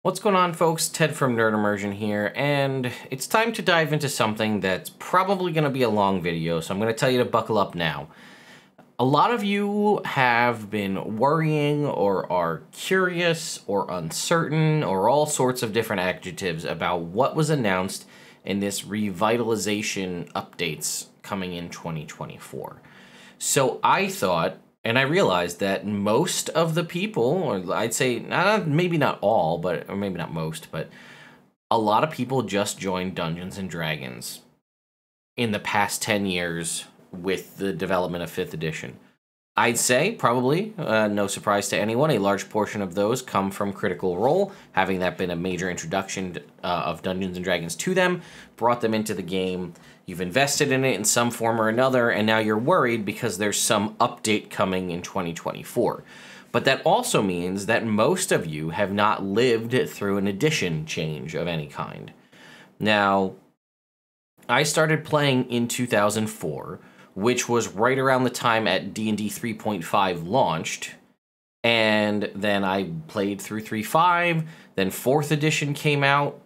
What's going on, folks? Ted from Immersion here, and it's time to dive into something that's probably going to be a long video, so I'm going to tell you to buckle up now. A lot of you have been worrying or are curious or uncertain or all sorts of different adjectives about what was announced in this revitalization updates coming in 2024. So I thought, and I realized that most of the people, or I'd say maybe not all, or maybe not most, but a lot of people just joined Dungeons & Dragons in the past 10 years with the development of 5th edition. I'd say, probably, no surprise to anyone, a large portion of those come from Critical Role, having that been a major introduction of Dungeons & Dragons to them, brought them into the game. You've invested in it in some form or another, and now you're worried because there's some update coming in 2024. But that also means that most of you have not lived through an edition change of any kind. Now, I started playing in 2004, which was right around the time at D&D 3.5 launched, and then I played through 3.5, then 4th edition came out,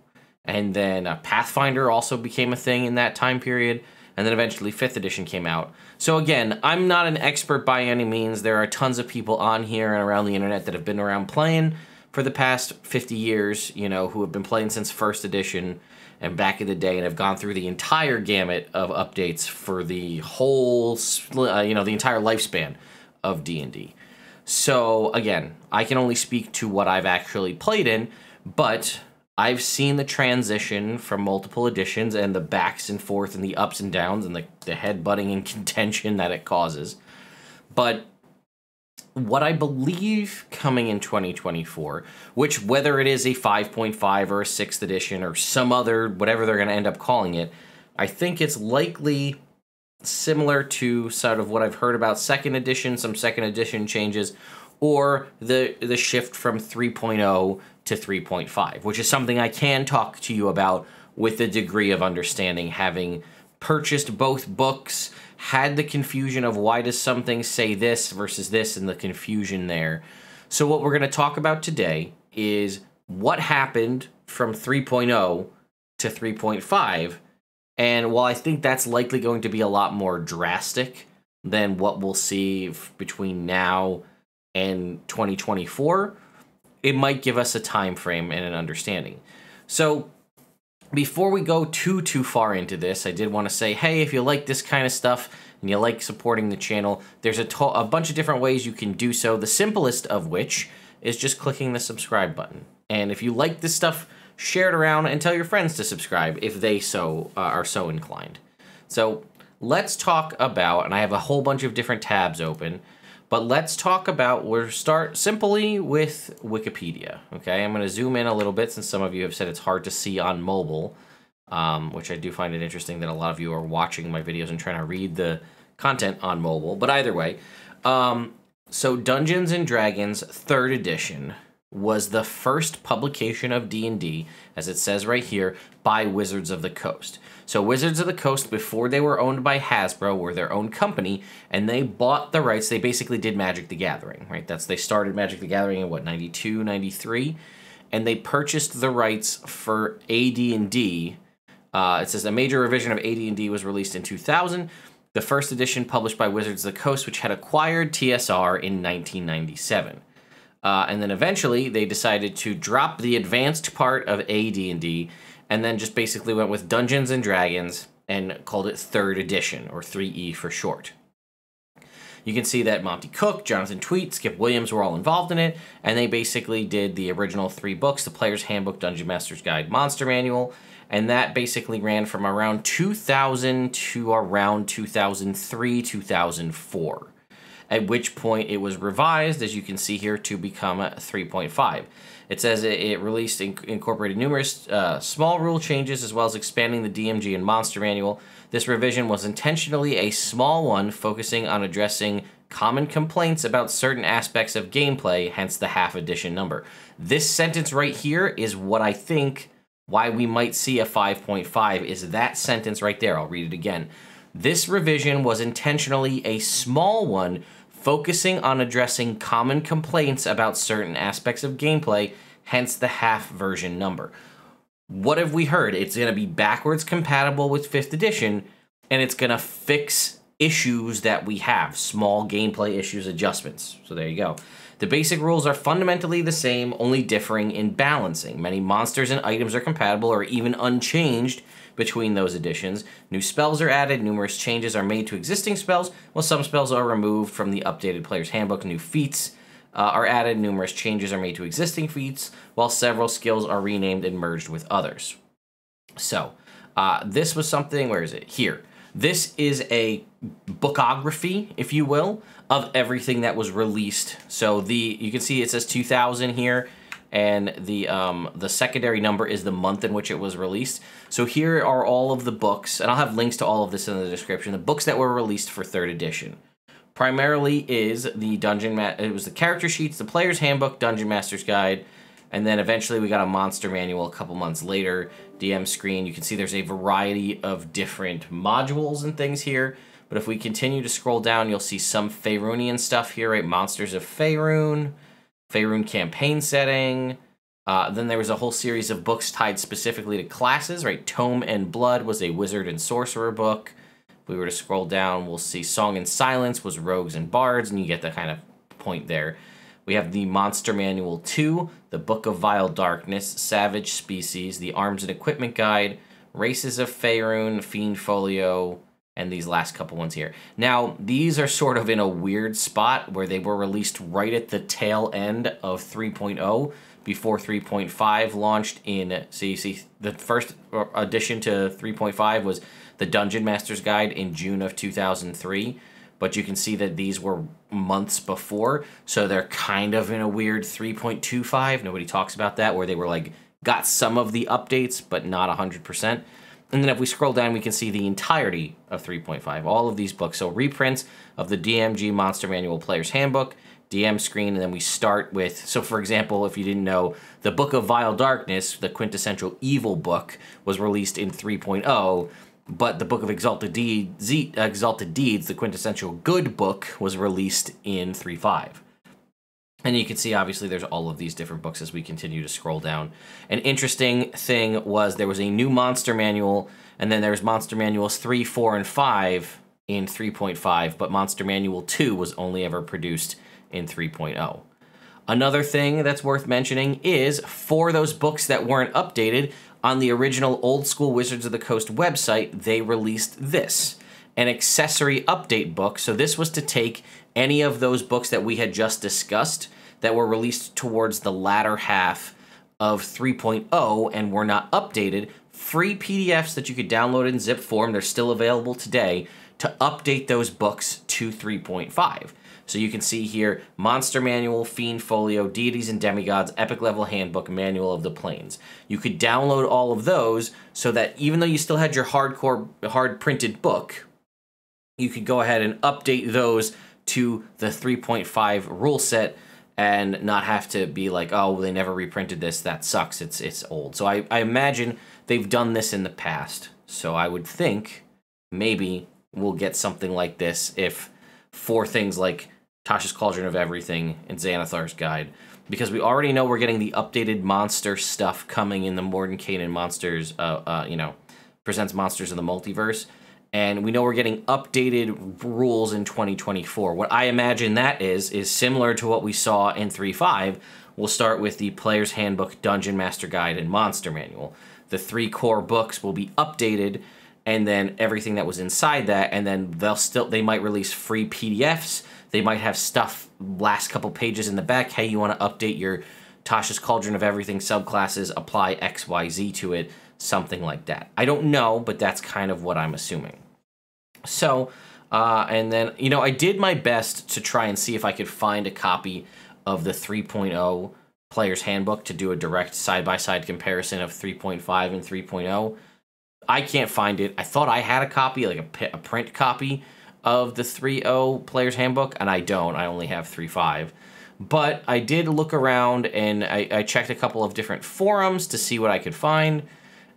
and then Pathfinder also became a thing in that time period, and then eventually 5th edition came out. So again, I'm not an expert by any means. There are tons of people on here and around the internet that have been around playing for the past 50 years, you know, who have been playing since 1st edition and back in the day and have gone through the entire gamut of updates for the whole, the entire lifespan of D&D. So again, I can only speak to what I've actually played in, but I've seen the transition from multiple editions and the backs and forth and the ups and downs and the head-butting and contention that it causes. But what I believe coming in 2024, which whether it is a 5.5 or a 6th edition or some other, whatever they're going to end up calling it, I think it's likely similar to sort of what I've heard about 2nd edition, some 2nd edition changes, or the shift from 3.0 to 3.5, which is something I can talk to you about with a degree of understanding, having purchased both books, had the confusion of why does something say this versus this and the confusion there. So what we're going to talk about today is what happened from 3.0 to 3.5, and while I think that's likely going to be a lot more drastic than what we'll see between now and 2024, it might give us a time frame and an understanding. So before we go too far into this, I did want to say, hey, if you like this kind of stuff and you like supporting the channel, there's a bunch of different ways you can do so, the simplest of which is just clicking the subscribe button. And if you like this stuff, share it around and tell your friends to subscribe if they are so inclined. So let's talk about, and I have a whole bunch of different tabs open, but let's talk about, we'll start simply with Wikipedia, okay? I'm going to zoom in a little bit since some of you have said it's hard to see on mobile, which I do find it interesting that a lot of you are watching my videos and trying to read the content on mobile. But either way, so Dungeons & Dragons 3rd edition was the first publication of D&D, as it says right here, by Wizards of the Coast. So Wizards of the Coast, before they were owned by Hasbro, were their own company, and they bought the rights. They basically did Magic the Gathering, right? They started Magic the Gathering in, what, 92, 93? And they purchased the rights for AD&D. It says a major revision of AD&D was released in 2000. The first edition published by Wizards of the Coast, which had acquired TSR in 1997. And then eventually they decided to drop the advanced part of AD&D and then just basically went with Dungeons & Dragons and called it 3rd edition, or 3E for short. You can see that Monty Cook, Jonathan Tweet, Skip Williams were all involved in it, and they basically did the original 3 books, The Player's Handbook, Dungeon Master's Guide, Monster Manual, and that basically ran from around 2000 to around 2003, 2004. At which point it was revised, as you can see here, to become a 3.5. It says it released incorporated numerous small rule changes as well as expanding the DMG and Monster Manual. This revision was intentionally a small one, focusing on addressing common complaints about certain aspects of gameplay, hence the half edition number. This sentence right here is what I think why we might see a 5.5 is that sentence right there. I'll read it again. This revision was intentionally a small one, focusing on addressing common complaints about certain aspects of gameplay, hence the half version number. What have we heard? It's going to be backwards compatible with 5th edition, and it's going to fix issues that we have, small gameplay issues, adjustments. So there you go. The basic rules are fundamentally the same, only differing in balancing. Many monsters and items are compatible or even unchanged between those editions. New spells are added, numerous changes are made to existing spells, while some spells are removed from the updated player's handbook. New feats are added, numerous changes are made to existing feats, while several skills are renamed and merged with others. So, this was something, where is it? Here. This is a bookography, if you will, of everything that was released. So you can see it says 2000 here, and the secondary number is the month in which it was released. So here are all of the books, and I'll have links to all of this in the description. The books that were released for 3rd edition. Primarily is the it was the character sheets, the player's handbook, Dungeon Master's Guide, and then eventually we got a monster manual a couple months later, DM screen. You can see there's a variety of different modules and things here. But if we continue to scroll down, you'll see some Faerunian stuff here, right? Monsters of Faerun, Faerun campaign setting. Then there was a whole series of books tied specifically to classes, right? Tome and Blood was a wizard and sorcerer book. If we were to scroll down, we'll see Song and Silence was rogues and bards, and you get the kind of point there. We have the Monster Manual 2, the Book of Vile Darkness, Savage Species, the Arms and Equipment Guide, Races of Faerun, Fiend Folio, and these last couple ones here. Now, these are sort of in a weird spot where they were released right at the tail end of 3.0 before 3.5 launched in, so you see the first addition to 3.5 was the Dungeon Master's Guide in June of 2003. But you can see that these were months before, so they're kind of in a weird 3.25. Nobody talks about that, where they were like, got some of the updates, but not 100%. And then if we scroll down, we can see the entirety of 3.5, all of these books. So reprints of the DMG Monster Manual Player's Handbook, DM screen, and then we start with, so for example, if you didn't know, the Book of Vile Darkness, the quintessential evil book, was released in 3.0, but the Book of Exalted Deeds, the quintessential good book, was released in 3.5. And you can see, obviously, there's all of these different books as we continue to scroll down. An interesting thing was there was a new Monster Manual, and then there's Monster Manuals 3, 4, and 5 in 3.5, but Monster Manual 2 was only ever produced in 3.0. Another thing that's worth mentioning is, for those books that weren't updated, on the original Old School Wizards of the Coast website, they released this, an accessory update book. So this was to take any of those books that we had just discussed that were released towards the latter half of 3.0 and were not updated, free PDFs that you could download in zip form, they're still available today, to update those books to 3.5. So you can see here, Monster Manual, Fiend Folio, Deities and Demigods, Epic Level Handbook, Manual of the Planes. You could download all of those so that even though you still had your hard printed book, you could go ahead and update those to the 3.5 rule set and not have to be like, oh, they never reprinted this, that sucks, it's old. So I imagine they've done this in the past. So I would think maybe we'll get something like this if for things like Tasha's Cauldron of Everything and Xanathar's Guide, because we already know we're getting the updated monster stuff coming in the Mordenkainen Monsters, presents Monsters in the Multiverse, and we know we're getting updated rules in 2024. What I imagine that is similar to what we saw in 3.5. We'll start with the Player's Handbook, Dungeon Master Guide, and Monster Manual. The 3 core books will be updated, and then everything that was inside that, and then they might release free PDFs. They might have stuff, last couple pages in the back. Hey, you want to update your Tasha's Cauldron of Everything subclasses, apply XYZ to it, something like that. I don't know, but that's kind of what I'm assuming. So, and then, I did my best to try and see if I could find a copy of the 3.0 Player's Handbook to do a direct side-by-side comparison of 3.5 and 3.0. I can't find it. I thought I had a copy, like a print copy of the 3.0 Player's Handbook, and I don't. I only have 3.5. But I did look around, and I checked a couple of different forums to see what I could find.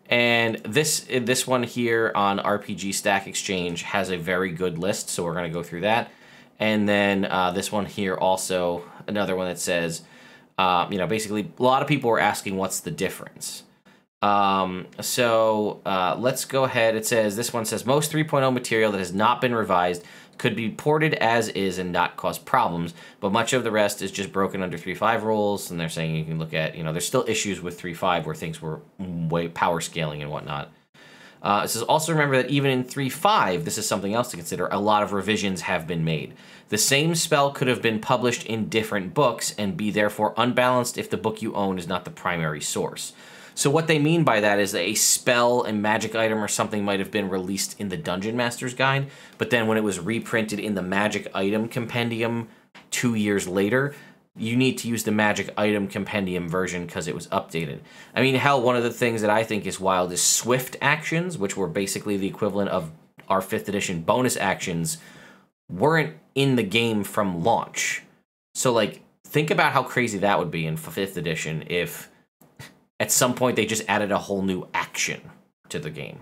And this one here on RPG Stack Exchange has a very good list, so we're going to go through that. And then this one here also, another one that says, Basically, a lot of people were asking what's the difference. Let's go ahead. It says, this one says, most 3.0 material that has not been revised could be ported as is and not cause problems, but much of the rest is just broken under 3.5 rules, and they're saying you can look at, there's still issues with 3.5 where things were way power scaling and whatnot. It says, also remember that even in 3.5, this is something else to consider, a lot of revisions have been made. The same spell could have been published in different books and be therefore unbalanced if the book you own is not the primary source. So what they mean by that is a spell, a magic item, or something might have been released in the Dungeon Master's Guide, but then when it was reprinted in the Magic Item Compendium 2 years later, you need to use the Magic Item Compendium version because it was updated. I mean, hell, one of the things that I think is wild is Swift actions, which were basically the equivalent of our 5th edition bonus actions, weren't in the game from launch. So, like, think about how crazy that would be in 5th edition if at some point they just added a whole new action to the game.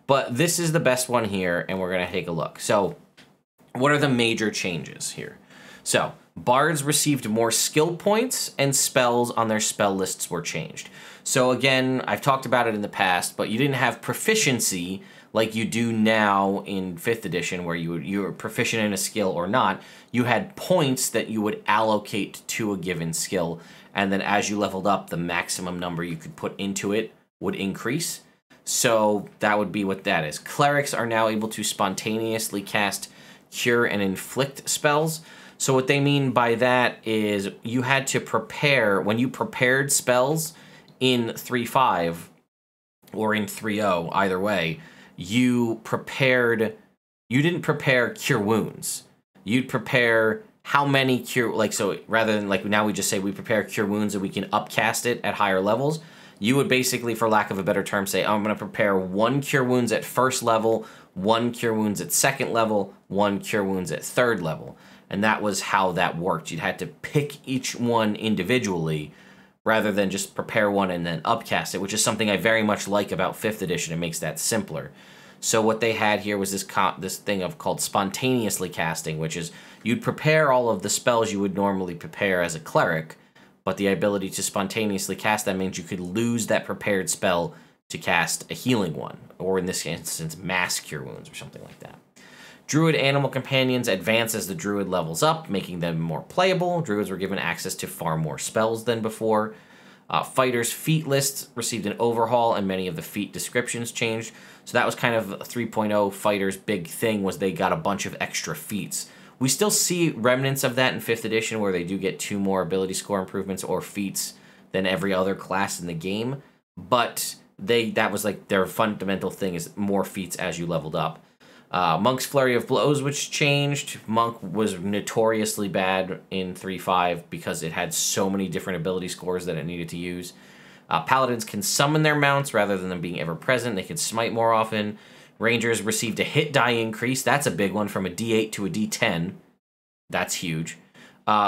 But this is the best one here, and we're going to take a look. So, what are the major changes here? So, bards received more skill points, and spells on their spell lists were changed. So again, I've talked about it in the past, but you didn't have proficiency like you do now in 5th edition, where you were proficient in a skill or not. You had points that you would allocate to a given skill, and then as you leveled up, the maximum number you could put into it would increase. So that would be what that is. Clerics are now able to spontaneously cast Cure and Inflict spells. So what they mean by that is you had to prepare, when you prepared spells in 3.5 or in 3.0, either way, you didn't prepare Cure Wounds. You'd prepare how many Cure, like, so rather than, like, now we just say we prepare Cure Wounds and we can upcast it at higher levels, you would basically, for lack of a better term, say, I'm going to prepare 1 Cure Wounds at 1st level, 1 Cure Wounds at 2nd level, 1 Cure Wounds at 3rd level. And that was how that worked. You'd had to pick each one individually rather than just prepare one and then upcast it, which is something I very much like about 5th edition. It makes that simpler. So what they had here was this thing called spontaneously casting, which is you'd prepare all of the spells you would normally prepare as a cleric, but the ability to spontaneously cast them means you could lose that prepared spell to cast a healing one, or in this instance, mass Cure Wounds or something like that. Druid animal companions advance as the druid levels up, making them more playable. Druids were given access to far more spells than before. Fighters' feat lists received an overhaul, and many of the feat descriptions changed. So that was kind of 3.0 Fighters' big thing, was they got a bunch of extra feats. We still see remnants of that in 5th edition, where they do get 2 more ability score improvements or feats than every other class in the game. But that was like their fundamental thing, is more feats as you leveled up. Monk's Flurry of Blows, which changed. Monk was notoriously bad in 3.5 because it had so many different ability scores that it needed to use. Paladins can summon their mounts rather than them being ever present. They can smite more often. Rangers received a hit die increase. That's a big one, from a D8 to a D10. That's huge.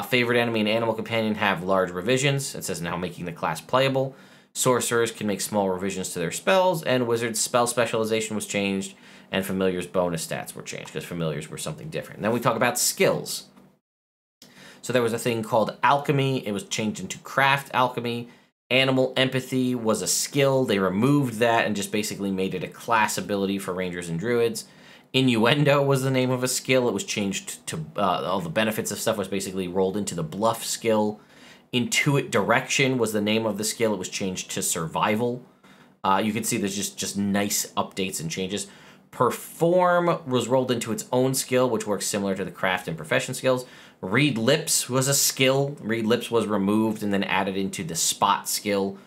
Favorite enemy and animal companion have large revisions. It says now making the class playable. Sorcerers can make small revisions to their spells, and wizards' spell specialization was changed, and familiars' bonus stats were changed, because familiars were something different. And then we talk about skills. So there was a thing called alchemy. It was changed into craft alchemy. Animal empathy was a skill. They removed that and just basically made it a class ability for rangers and druids. Innuendo was the name of a skill. It was changed to, all the benefits of stuff was basically rolled into the bluff skill. Intuit direction was the name of the skill. It was changed to survival. You can see there's just nice updates and changes. Perform was rolled into its own skill, which works similar to the craft and profession skills. Read lips was a skill. Read lips was removed and then added into the spot skill.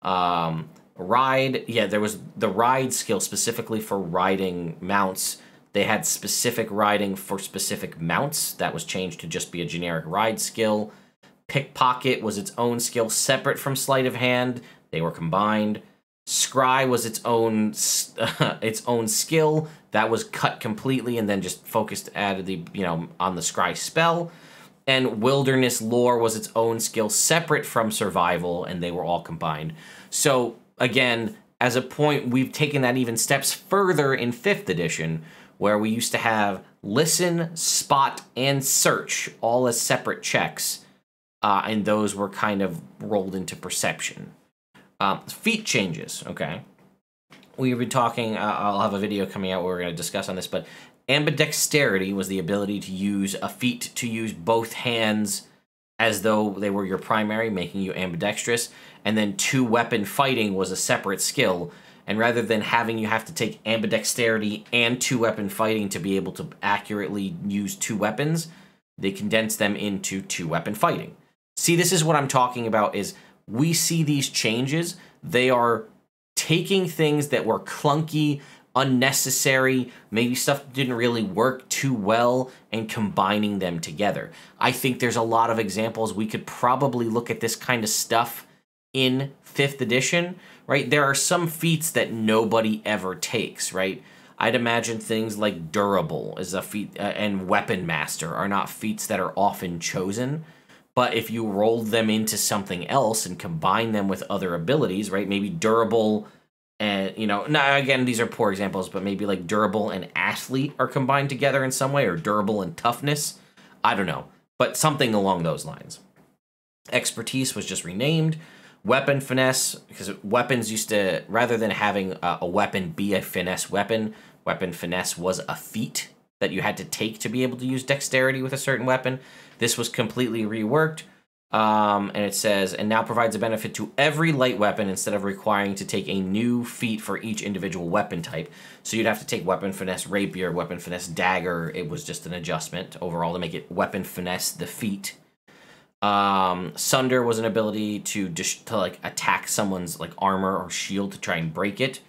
Ride, yeah, there was the ride skill specifically for riding mounts. They had specific riding for specific mounts. That was changed to just be a generic ride skill. Pickpocket was its own skill separate from sleight of hand. They were combined. Scry was its own skill that was cut completely and then just focused on the Scry spell. And Wilderness Lore was its own skill separate from survival, and they were all combined. So again, as a point, we've taken that even steps further in 5th edition, where we used to have listen, spot, and search all as separate checks. and those were kind of rolled into perception. Feat changes, okay? We've been talking, I'll have a video coming out where we're going to discuss on this, but ambidexterity was the ability to use a feat to use both hands as though they were your primary, making you ambidextrous, and then two-weapon fighting was a separate skill, and rather than having you have to take ambidexterity and two-weapon fighting to be able to accurately use two weapons, they condensed them into two-weapon fighting. See, this is what I'm talking about, is we see these changes, they are taking things that were clunky, unnecessary, maybe stuff that didn't really work too well, and combining them together. I think there's a lot of examples. We could probably look at this kind of stuff in 5th edition, right? There are some feats that nobody ever takes, right? I'd imagine things like Durable is a feat, and Weapon Master are not feats that are often chosen. But if you rolled them into something else and combine them with other abilities, right? Maybe Durable and, you know, now again, these are poor examples, but maybe like Durable and Athlete are combined together in some way, or Durable and Toughness. I don't know, but something along those lines. Expertise was just renamed. Weapon Finesse, because weapons used to, rather than having a weapon be a finesse weapon, Weapon Finesse was a feat that you had to take to be able to use dexterity with a certain weapon. This was completely reworked, and it says, and now provides a benefit to every light weapon instead of requiring to take a new feat for each individual weapon type. So you'd have to take Weapon Finesse Rapier, Weapon Finesse Dagger. It was just an adjustment overall to make it Weapon Finesse the feat. Sunder was an ability to like attack someone's like armor or shield to try and break it.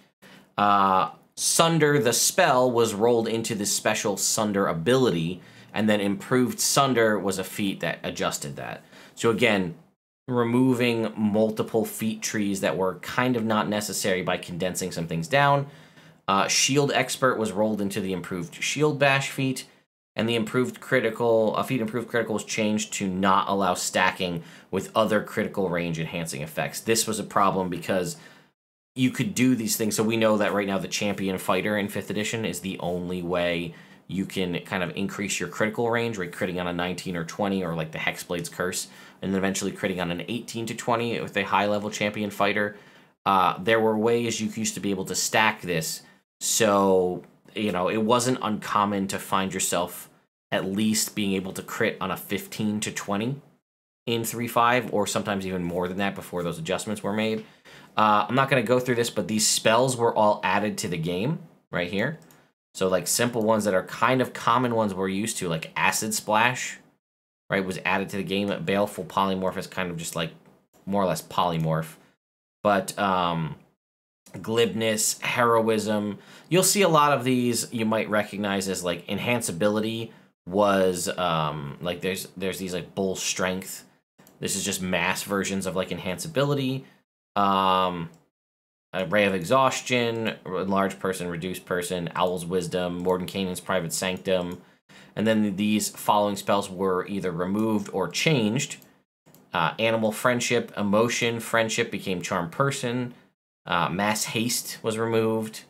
Sunder the spell was rolled into this special Sunder ability, and then Improved Sunder was a feat that adjusted that. So again, removing multiple feat trees that were kind of not necessary by condensing some things down. Shield Expert was rolled into the Improved Shield Bash feat, and the Improved Critical was changed to not allow stacking with other critical range enhancing effects. This was a problem because you could do these things. So we know that right now the Champion Fighter in 5th edition is the only way you can kind of increase your critical range, right? Critting on a 19 or 20, or like the Hexblade's Curse, and then eventually critting on an 18 to 20 with a high-level Champion Fighter. There were ways you used to be able to stack this, so, you know, it wasn't uncommon to find yourself at least being able to crit on a 15 to 20 in 3.5, or sometimes even more than that before those adjustments were made. I'm not going to go through this, but these spells were all added to the game right here. So like simple ones that are kind of common ones we're used to, like Acid Splash, right, was added to the game. Baleful Polymorph is kind of just like more or less polymorph. But Glibness, Heroism, you'll see a lot of these you might recognize as like Enhanceability was like there's these like Bull Strength. This is just mass versions of like Enhanceability. A Ray of Exhaustion, Enlarged Person, Reduced Person, Owl's Wisdom, Mordenkainen's Private Sanctum. And then these following spells were either removed or changed. Animal Friendship, Emotion, Friendship became Charm Person. Mass Haste was removed.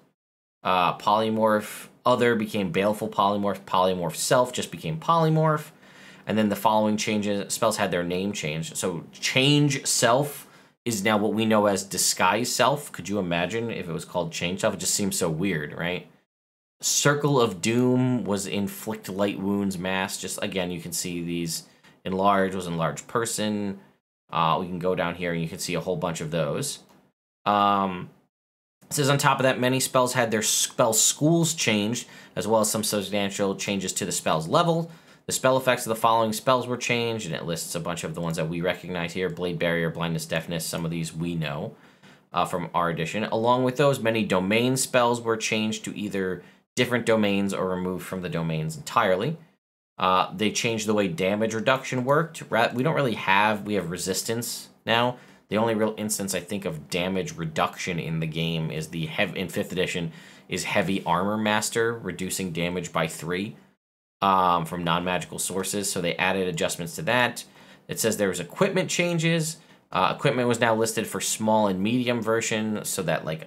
Polymorph, Other became Baleful Polymorph. Polymorph Self just became Polymorph. And then the following changes, spells had their name changed. So Change Self is now what we know as Disguise Self. Could you imagine if it was called Change Self? It just seems so weird, right? Circle of Doom was Inflict Light Wounds Mass. Just, again, you can see these. Enlarge was Enlarged Person. We can go down here and you can see a whole bunch of those. It says on top of that, many spells had their spell schools changed, as well as some substantial changes to the spell's level. The spell effects of the following spells were changed, and it lists a bunch of the ones that we recognize here. Blade Barrier, Blindness, Deafness, some of these we know from our edition. Along with those, many domain spells were changed to either different domains or removed from the domains entirely. They changed the way damage reduction worked. We don't really have, we have resistance now. The only real instance I think of damage reduction in the game is in 5th edition is Heavy Armor Master, reducing damage by 3. From non-magical sources, so they added adjustments to that. It says there was equipment changes. Equipment was now listed for small and medium version, so that like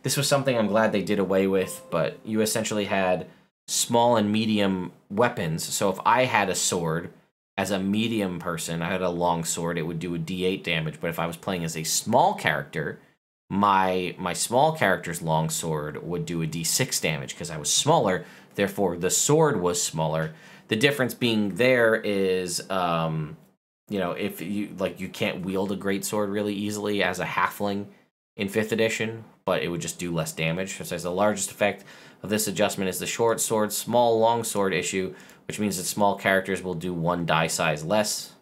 this was something I'm glad they did away with, but you essentially had small and medium weapons. So if I had a sword, as a medium person, I had a long sword, it would do a d8 damage. But if I was playing as a small character, my small character's long sword would do a d6 damage because I was smaller. Therefore, the sword was smaller. The difference being there is, you know, if you can't wield a great sword really easily as a halfling in 5th edition, but it would just do less damage. So it says the largest effect of this adjustment is the short sword, small, long sword issue, which means that small characters will do 1 die size less.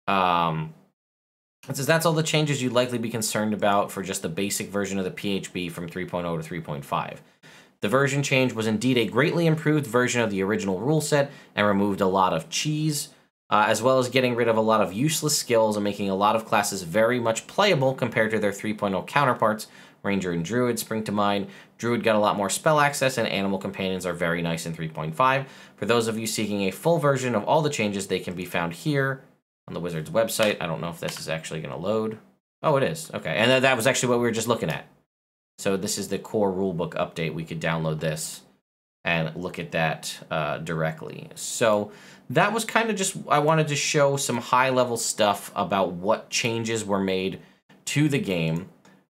It says that's all the changes you'd likely be concerned about for just the basic version of the PHB from 3.0 to 3.5. The version change was indeed a greatly improved version of the original rule set and removed a lot of cheese, as well as getting rid of a lot of useless skills and making a lot of classes very much playable compared to their 3.0 counterparts. Ranger and Druid spring to mind. Druid got a lot more spell access, and animal companions are very nice in 3.5. For those of you seeking a full version of all the changes, they can be found here on the Wizard's website. I don't know if this is actually going to load. Oh, it is. Okay, and that was actually what we were just looking at. So this is the core rulebook update. We could download this and look at that directly. So that was kind of just, I wanted to show some high-level stuff about what changes were made to the game,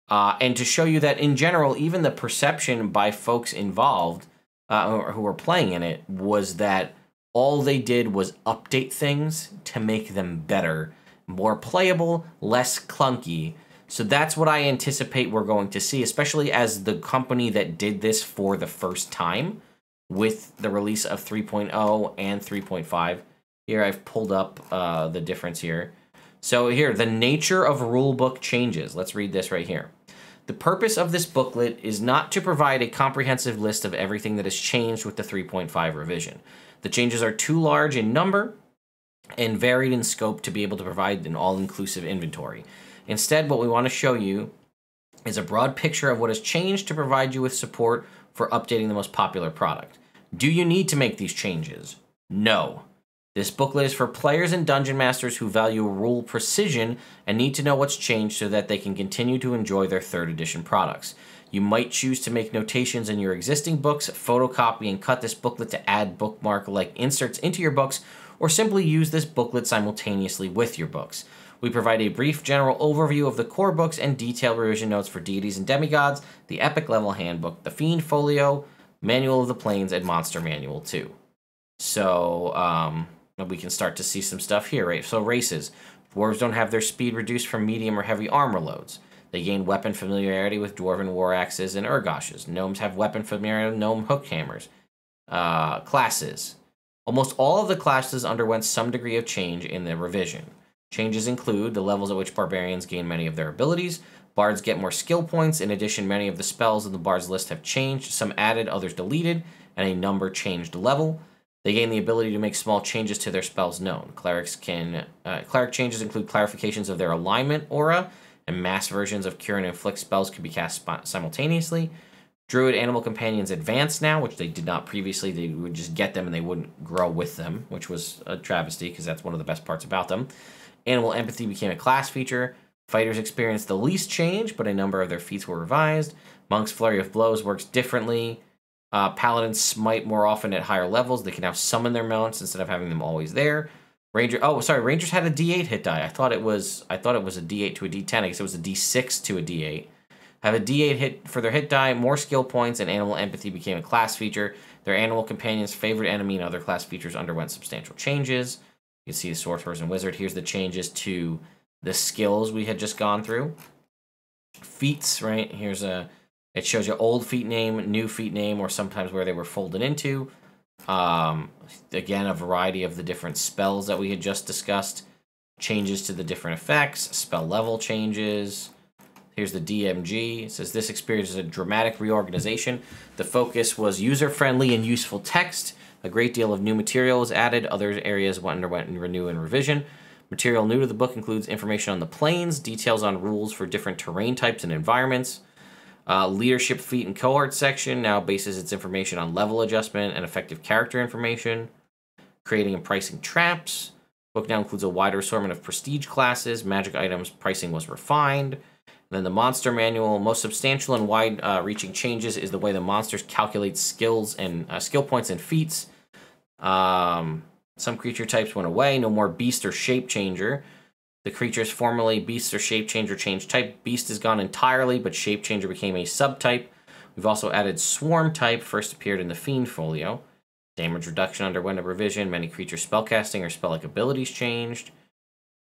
and to show you that in general, even the perception by folks involved who were playing in it was that all they did was update things to make them better, more playable, less clunky. So that's what I anticipate we're going to see, especially as the company that did this for the first time with the release of 3.0 and 3.5. Here I've pulled up the difference here. So here, the nature of rulebook changes. Let's read this right here. The purpose of this booklet is not to provide a comprehensive list of everything that has changed with the 3.5 revision. The changes are too large in number and varied in scope to be able to provide an all-inclusive inventory. Instead, what we want to show you is a broad picture of what has changed to provide you with support for updating the most popular product. Do you need to make these changes? No. This booklet is for players and dungeon masters who value rule precision and need to know what's changed so that they can continue to enjoy their 3rd edition products. You might choose to make notations in your existing books, photocopy and cut this booklet to add bookmark-like inserts into your books, or simply use this booklet simultaneously with your books. We provide a brief general overview of the core books and detailed revision notes for deities and demigods, the Epic Level Handbook, the Fiend Folio, Manual of the Planes, and Monster Manual 2. So, we can start to see some stuff here, right? So races. Dwarves don't have their speed reduced from medium or heavy armor loads. They gain weapon familiarity with dwarven war axes and urgoshes. Gnomes have weapon familiarity with gnome hook hammers. Classes. Almost all of the classes underwent some degree of change in the revision. Changes include the levels at which barbarians gain many of their abilities. Bards get more skill points. In addition, many of the spells in the bard's list have changed. Some added, others deleted, and a number changed level. They gain the ability to make small changes to their spells known. Cleric changes include clarifications of their alignment aura, and mass versions of Cure and Inflict spells can be cast simultaneously. Druid animal companions advance now, which they did not previously. They would just get them and they wouldn't grow with them, which was a travesty because that's one of the best parts about them. Animal empathy became a class feature. Fighters experienced the least change, but a number of their feats were revised. Monk's Flurry of Blows works differently. Paladins smite more often at higher levels. They can now summon their mounts instead of having them always there. Rangers had a D8 hit die. I thought it was a D8 to a D10. I guess it was a D6 to a D8. Have a D8 hit for their hit die, more skill points, and animal empathy became a class feature. Their animal companions' favorite enemy and other class features underwent substantial changes. You can see the sorcerers and wizard. Here's the changes to the skills we had just gone through. Feats, right? It shows you old feat name, new feat name, or sometimes where they were folded into. Again, a variety of the different spells that we had just discussed. Changes to the different effects, spell level changes. Here's the DMG. It says this experience is a dramatic reorganization. The focus was user-friendly and useful text. A great deal of new material was added. Other areas underwent renew and revision. Material new to the book includes information on the planes, details on rules for different terrain types and environments. Leadership feat and cohort section now bases its information on level adjustment and effective character information. Creating and pricing traps. Book now includes a wider assortment of prestige classes. Magic items pricing was refined. And then the monster manual. Most substantial and wide-reaching changes is the way the monsters calculate skills and skill points and feats. Some creature types went away. No more beast or shape changer. The creatures formerly beast or shape changer changed type. Beast is gone entirely, but shape changer became a subtype. We've also added swarm type, first appeared in the Fiend Folio. Damage reduction underwent a revision. Many creature spellcasting or spell-like abilities changed.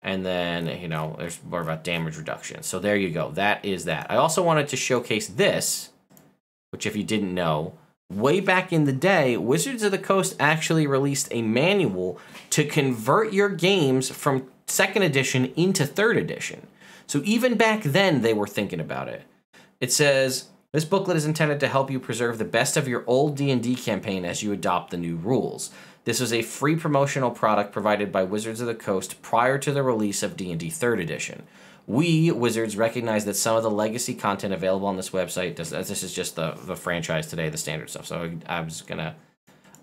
And then, you know, there's more about damage reduction. So there you go. That is that. I also wanted to showcase this, which if you didn't know, way back in the day, Wizards of the Coast actually released a manual to convert your games from 2nd edition into 3rd edition. So even back then, they were thinking about it. It says, this booklet is intended to help you preserve the best of your old D&D campaign as you adopt the new rules. This was a free promotional product provided by Wizards of the Coast prior to the release of D&D 3rd edition. We, Wizards, recognize that some of the legacy content available on this website, this is just the franchise today, the standard stuff, so I was gonna...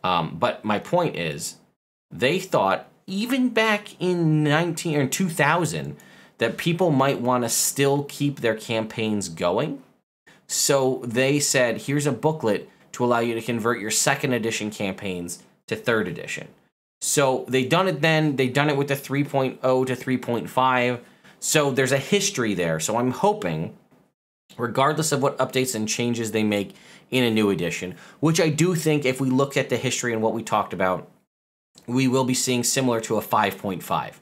but my point is, they thought, even back in 2000, that people might want to still keep their campaigns going. So they said, here's a booklet to allow you to convert your 2nd edition campaigns to 3rd edition. So they've done it then. They've done it with the 3.0 to 3.5. So there's a history there. So I'm hoping, regardless of what updates and changes they make in a new edition, which I do think if we look at the history and what we talked about, we will be seeing similar to a 5.5.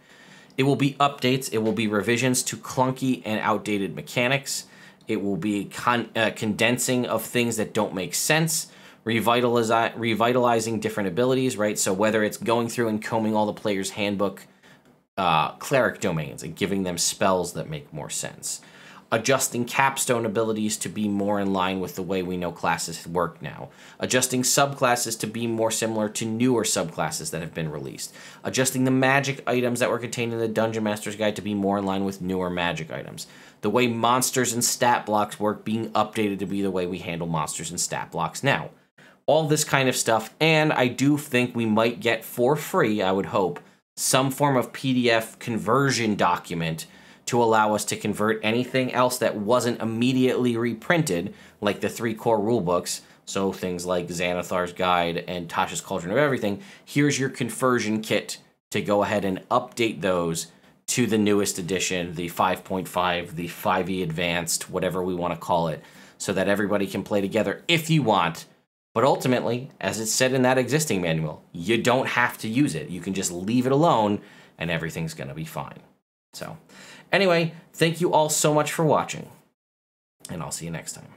It will be updates. It will be revisions to clunky and outdated mechanics. It will be condensing of things that don't make sense, revitalizing different abilities, right? So whether it's going through and combing all the players' handbook cleric domains and giving them spells that make more sense. Adjusting capstone abilities to be more in line with the way we know classes work now. Adjusting subclasses to be more similar to newer subclasses that have been released. Adjusting the magic items that were contained in the Dungeon Master's Guide to be more in line with newer magic items. The way monsters and stat blocks work being updated to be the way we handle monsters and stat blocks now. All this kind of stuff, and I do think we might get for free, I would hope, some form of PDF conversion document to allow us to convert anything else that wasn't immediately reprinted, like the 3 core rulebooks, so things like Xanathar's Guide and Tasha's Cauldron of Everything. Here's your conversion kit to go ahead and update those to the newest edition, the 5.5, the 5e Advanced, whatever we want to call it, so that everybody can play together if you want. But ultimately, as it's said in that existing manual, you don't have to use it. You can just leave it alone, and everything's going to be fine. So, anyway, thank you all so much for watching, and I'll see you next time.